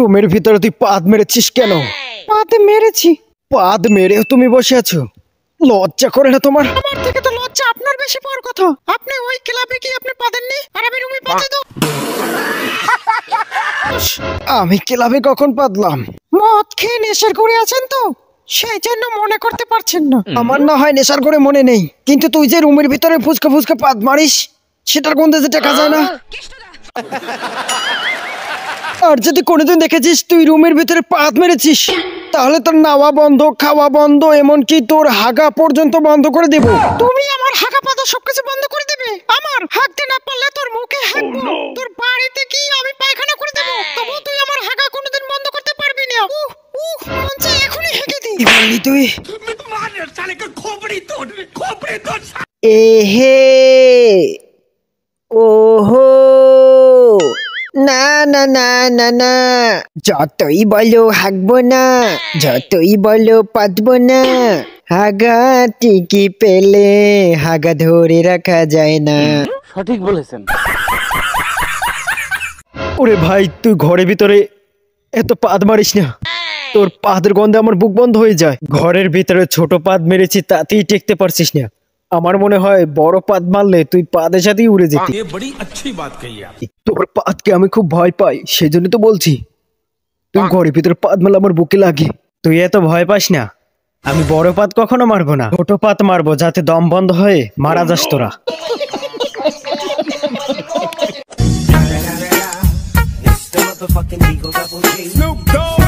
রুমের ভিতরে তুই পাদ মেরেছিস কেন? পাতে মেরেছি। পাদ মেরেও তুমি বসে আছো? লজ্জা করে না তোমার? আমার থেকে তো লজ্জা আপনার বেশি পাওয়ার কথা। আপনি ওই ক্লাবে কি আপনি পাদেননি, আর আমি রুমে পাতে দাও। আমি ক্লাবে কখন পাদলাম? মদ খেয়ে নেশার করে আছেন তো, সেই জন্য মনে করতে পারছেন না। আমার না হয় নেশার করে মনে নেই, কিন্তু তুই যে রুমের ভিতরে ফুচকা ফুচকা পাদ মারিস সেটার গন্ধে যে টাকা যায় না। আর যদি কোনোদিন দেখেছিস তুই রুমের ভিতরে পাদ মেরেছিস, তাহলে তোর নাওয়া বন্ধ, খাওয়া বন্ধ, এমনকি তোর হাগা পর্যন্ত বন্ধ করে দেব। তুমি আমার হাগা পাতা সবকিছু বন্ধ করে দেবে? আমার হাগতে না পারলে তোর মুখে হাগবো, তোর বাড়িতে কি আমি পায়খানা করে দেবো, তবু তুই আমার হাগা কোনোদিন বন্ধ করতে পারবি না। মন চাই এখনই হেগে দি। কি বললি তুই? এহে, ওহো, না না না না না, যতই বলো হাগবো না, যতই বলো পাতবো না, হাগা টিকি পেলে হাগা ধরে রাখা যায় না। সঠিক বলেছেন। ওরে ভাই, তুই ঘরের ভিতরে এত পাদ মারিস না, তোর পাদের গন্ধে আমার বুক বন্ধ হয়ে যায়। ঘরের ভিতরে ছোট পাদ মেরেছি, তাতেই টেকতে পারছিস না। আমার মনে হয় বড় পাদ মারলে তুই পাদের সাথেই উড়ে যেতি। তোর পাদকে আমি খুব ভয় পাই, সেজন্য তো বলছি। তুই ঘরের ভিতরে পাদ মারলে আমার বুকে লাগে। তুই এত ভয় পাস না, আমি বড় পাদ কখনো মারবো না, ছোট পাদ মারবো, যাতে দম বন্ধ হয়ে মারা যাস তোরা। Snoop Dogg.